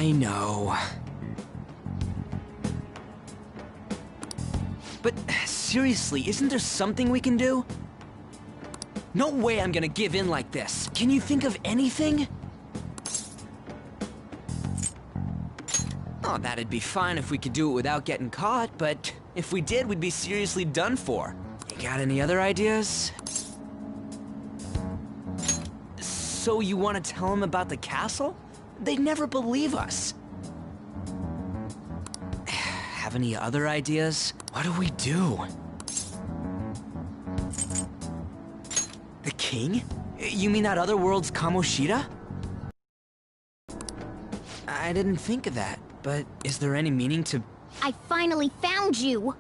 I know. But seriously, isn't there something we can do? No way I'm gonna give in like this. Can you think of anything? Oh, that'd be fine if we could do it without getting caught, but if we did, we'd be seriously done for. You got any other ideas? So you want to tell them about the castle? They'd never believe us. Have any other ideas? What do we do? The king? You mean that other world's Kamoshida? I didn't think of that, but is there any meaning to... I finally found you!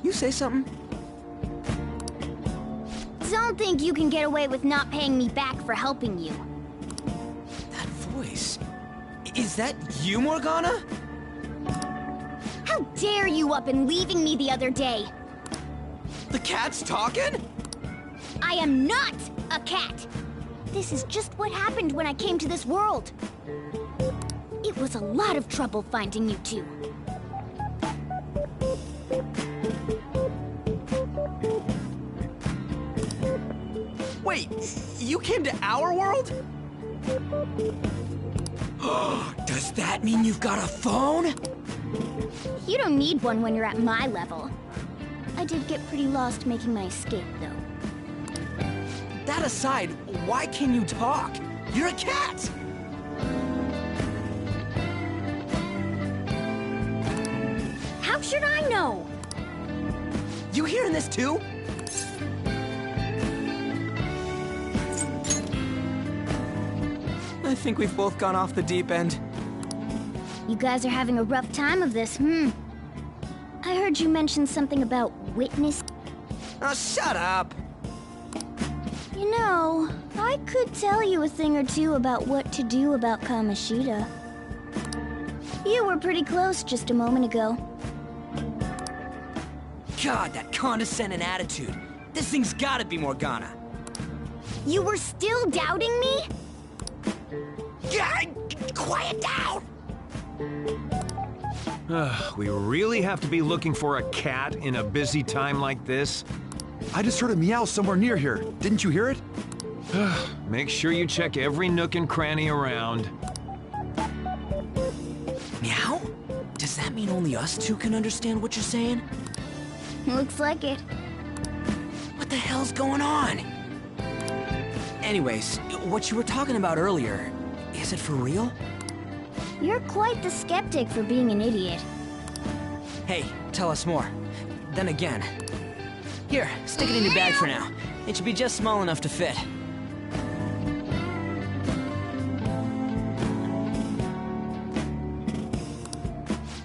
You say something? Don't think you can get away with not paying me back for helping you. That voice... Is that you, Morgana? How dare you up and leaving me the other day? The cat's talking? I am not a cat! This is just what happened when I came to this world. It was a lot of trouble finding you two. Wait, you came to our world? Does that mean you've got a phone? You don't need one when you're at my level. I did get pretty lost making my escape, though. That aside, why can you talk? You're a cat! How should I know? You hearing this too? I think we've both gone off the deep end. You guys are having a rough time of this, I heard you mention something about witness. Oh, shut up! You know, I could tell you a thing or two about what to do about Kamoshida. You were pretty close just a moment ago. God, that condescending attitude. This thing's gotta be Morgana. You were still doubting me? God, quiet down! We really have to be looking for a cat in a busy time like this? I just heard a meow somewhere near here. Didn't you hear it? Make sure you check every nook and cranny around. Meow? Does that mean only us two can understand what you're saying? Looks like it. What the hell's going on? Anyways, what you were talking about earlier, is it for real? You're quite the skeptic for being an idiot. Hey, tell us more. Then again. Here, stick it in your bag for now. It should be just small enough to fit.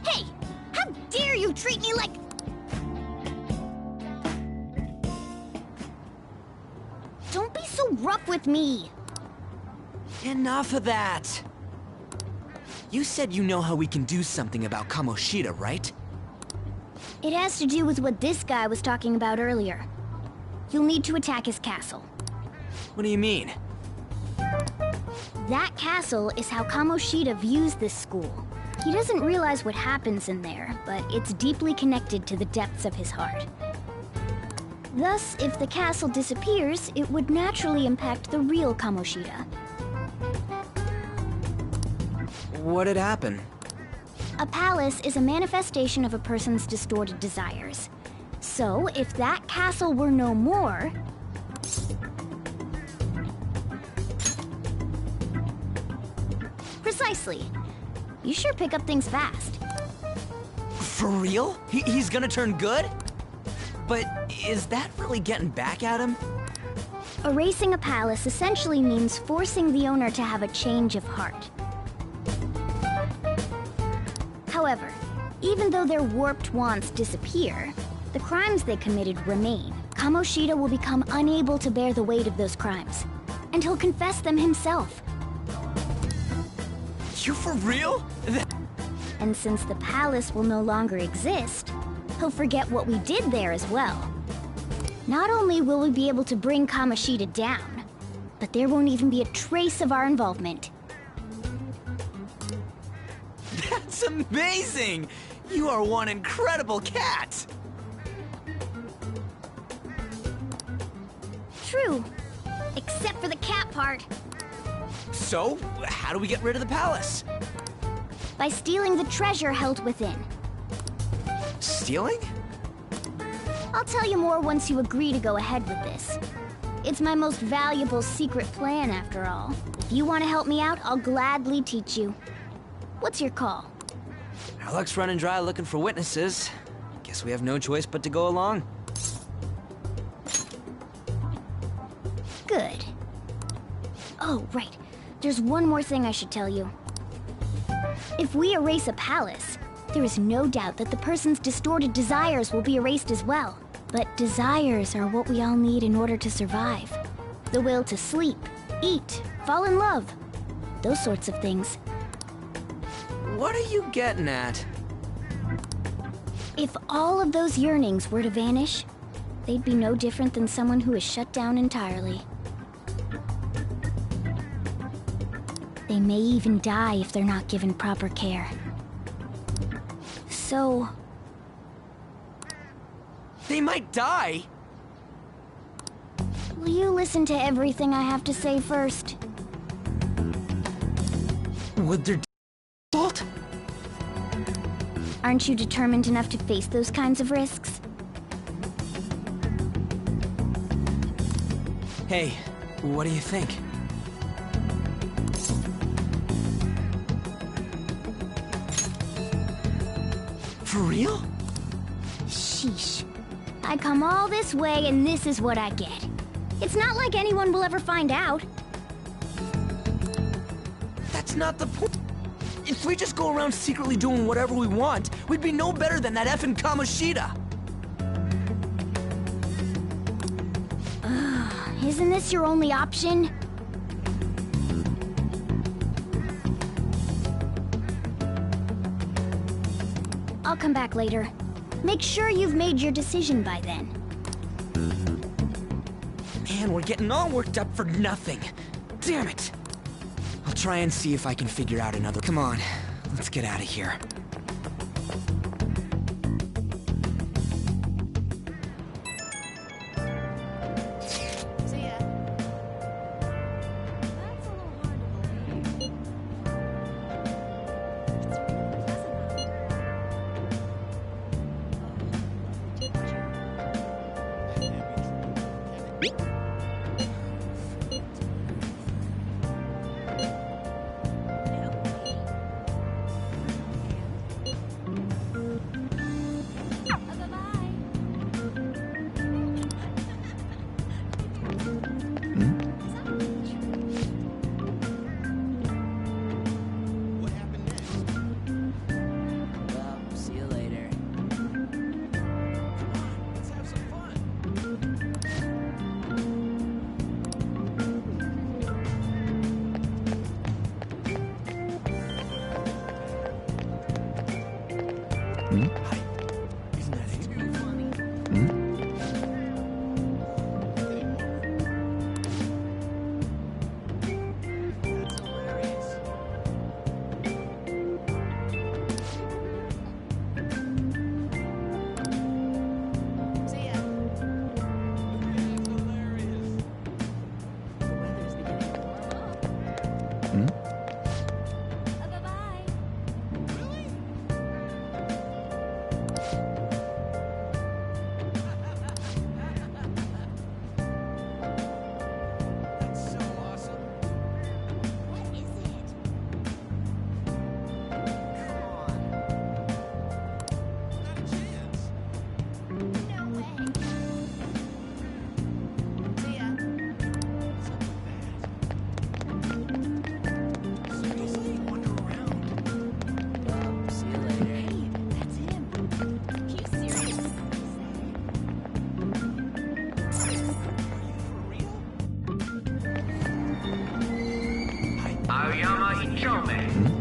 Hey! How dare you treat me like... Don't be so rough with me! Enough of that! You said you know how we can do something about Kamoshida, right? It has to do with what this guy was talking about earlier. You'll need to attack his castle. What do you mean? That castle is how Kamoshida views this school. He doesn't realize what happens in there, but it's deeply connected to the depths of his heart. Thus, if the castle disappears, it would naturally impact the real Kamoshida. What'd happen? A palace is a manifestation of a person's distorted desires. So, if that castle were no more... Precisely. You sure pick up things fast. For real? He's gonna turn good? But is that really getting back at him? Erasing a palace essentially means forcing the owner to have a change of heart. However, even though their warped wants disappear, the crimes they committed remain. Kamoshida will become unable to bear the weight of those crimes, and he'll confess them himself. You for real? And since the palace will no longer exist, he'll forget what we did there as well. Not only will we be able to bring Kamoshida down, but there won't even be a trace of our involvement. That's amazing! You are one incredible cat! True. Except for the cat part. So, how do we get rid of the palace? By stealing the treasure held within. Stealing? I'll tell you more once you agree to go ahead with this. It's my most valuable secret plan, after all. If you want to help me out, I'll gladly teach you. What's your call? Our luck's running dry looking for witnesses. Guess we have no choice but to go along. Good. Oh, right. There's one more thing I should tell you. If we erase a palace, there is no doubt that the person's distorted desires will be erased as well. But desires are what we all need in order to survive. The will to sleep, eat, fall in love. Those sorts of things. What are you getting at? If all of those yearnings were to vanish, they'd be no different than someone who is shut down entirely. They may even die if they're not given proper care. So... They might die! will you listen to everything I have to say first? Would there fault? Aren't you determined enough to face those kinds of risks? Hey, what do you think? For real? Sheesh. I come all this way and this is what I get. It's not like anyone will ever find out. That's not the point. If we just go around secretly doing whatever we want, we'd be no better than that effing Kamoshida. Isn't this your only option? I'll come back later. Make sure you've made your decision by then. Man, we're getting all worked up for nothing. Damn it. I'll try and see if I can figure out another... Come on, let's get out of here.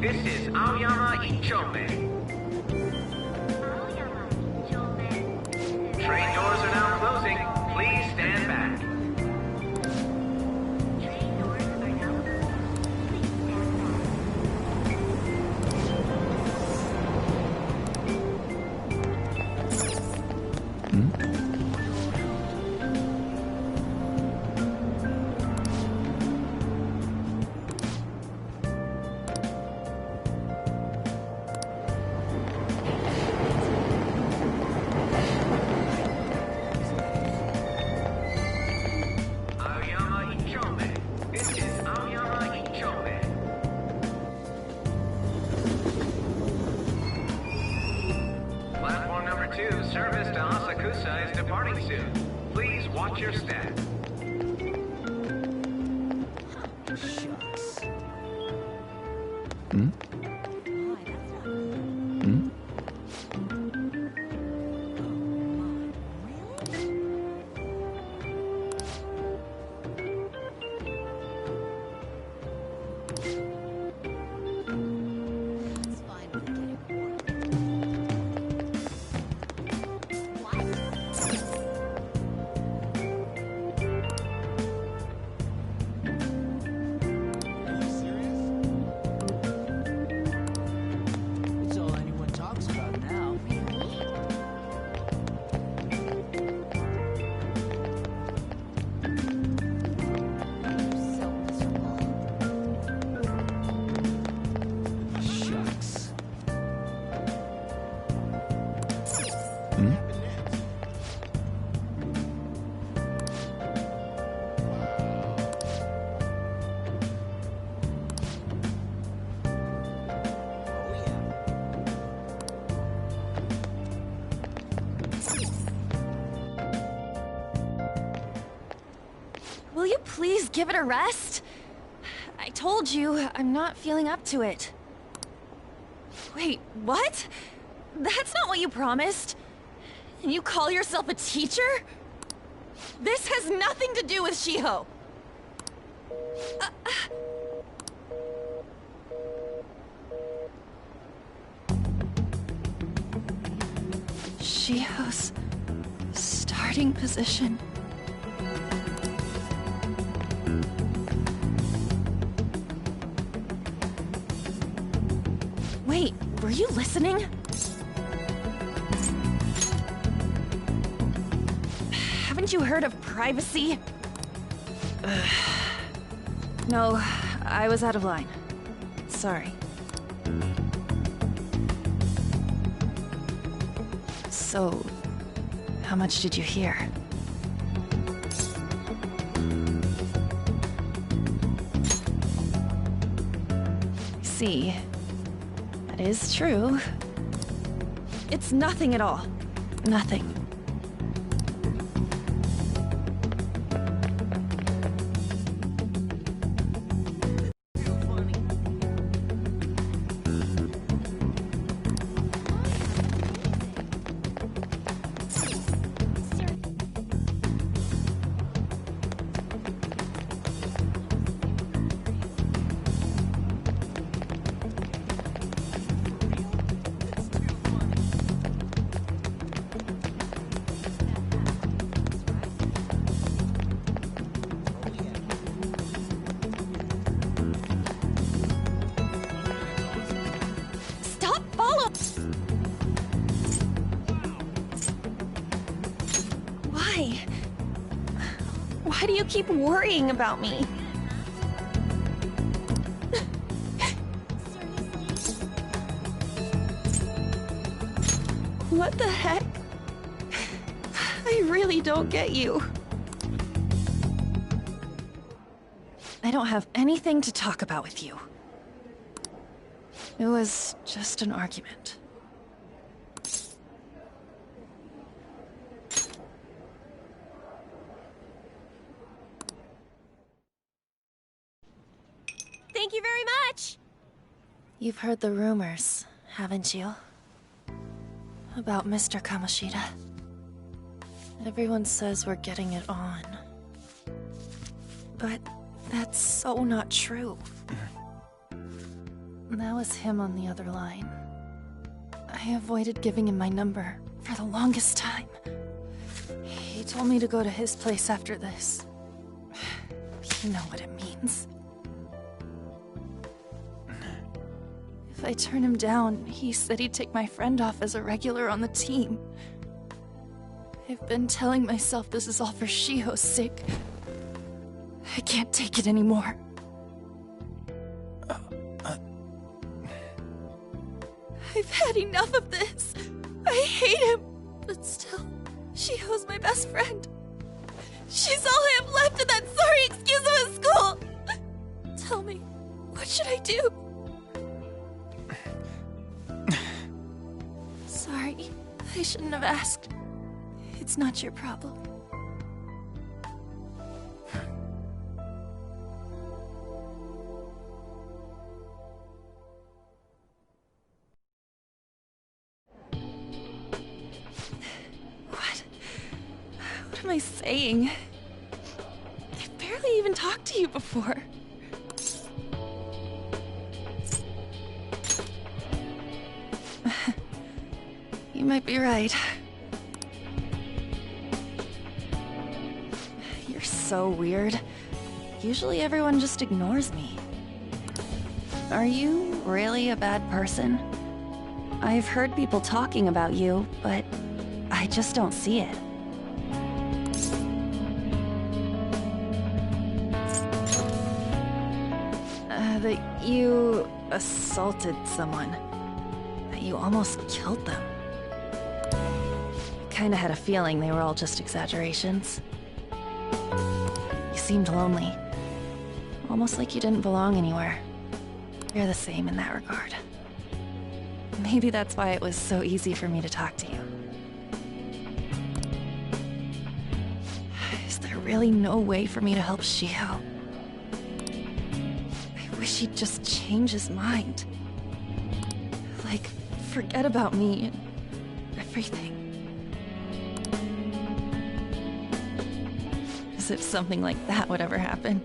This is Aoyama Ichome. Train doors are now closing. Please stand back. service to Asakusa is departing soon. Please watch your step. Shucks. Hmm? Hmm? It's all anyone talks about now. Shucks. Hmm? Will you please give it a rest? I told you, I'm not feeling up to it. Wait, what? That's not what you promised. And you call yourself a teacher? This has nothing to do with Shiho. Shiho's starting position. Wait, were you listening? Haven't you heard of privacy? No, I was out of line. Sorry. So, how much did you hear? See, that is true. It's nothing at all. Nothing. Stop following! Why? Why do you keep worrying about me? What the heck? I really don't get you. I don't have anything to talk about with you. It was just an argument. Thank you very much! You've heard the rumors, haven't you? About Mr. Kamoshida. Everyone says we're getting it on. But that's so not true. That was him on the other line. I avoided giving him my number for the longest time. He told me to go to his place after this. You know what it means. If I turn him down, he said he'd take my friend off as a regular on the team. I've been telling myself this is all for Shiho's sake. I can't take it anymore. I've had enough of this. I hate him. But still, Shiho's my best friend. She's all I have left in that sorry excuse of a school. Tell me, what should I do? Sorry, I shouldn't have asked. It's not your problem. What am I saying? I've barely even talked to you before. You might be right. You're so weird. Usually everyone just ignores me. Are you really a bad person? I've heard people talking about you, but I just don't see it. That you assaulted someone. That you almost killed them. I kinda had a feeling they were all just exaggerations. You seemed lonely. Almost like you didn't belong anywhere. You're the same in that regard. Maybe that's why it was so easy for me to talk to you. Is there really no way for me to help Shiho? I wish he'd just change his mind. Like, forget about me and everything. As if something like that would ever happen.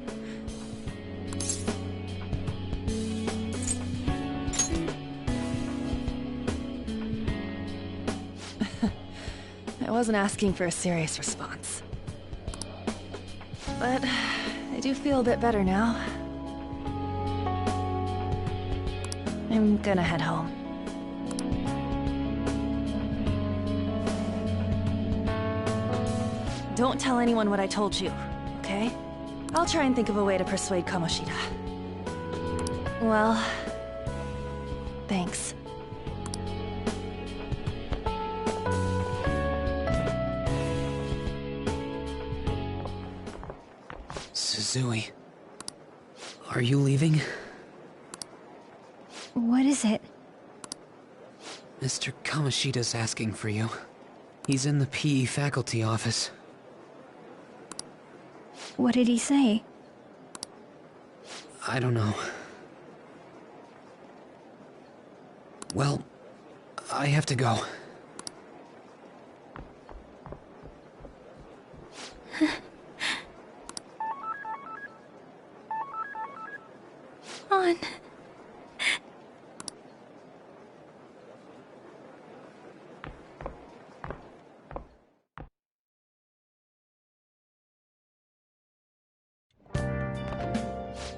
I wasn't asking for a serious response. But I do feel a bit better now. I'm gonna head home. Don't tell anyone what I told you, okay? I'll try and think of a way to persuade Kamoshida. Well, thanks. Suzui, are you leaving? What is it? Mr. Kamoshida's asking for you. He's in the PE faculty office. What did he say? I don't know. Well, I have to go. On.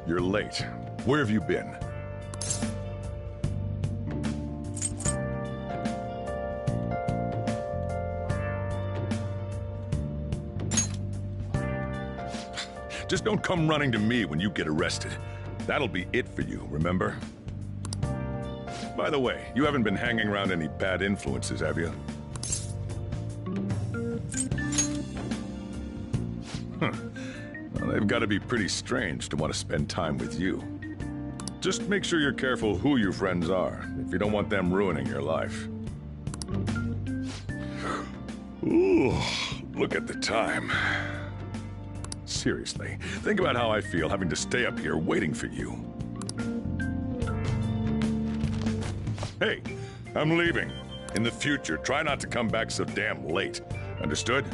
You're late. Where have you been? Just don't come running to me when you get arrested. That'll be it for you, remember? By the way, you haven't been hanging around any bad influences, have you? Huh. Well, they've got to be pretty strange to want to spend time with you. Just make sure you're careful who your friends are, if you don't want them ruining your life. Ooh, look at the time. Seriously, think about how I feel having to stay up here waiting for you. Hey, I'm leaving. In the future, try not to come back so damn late. Understood?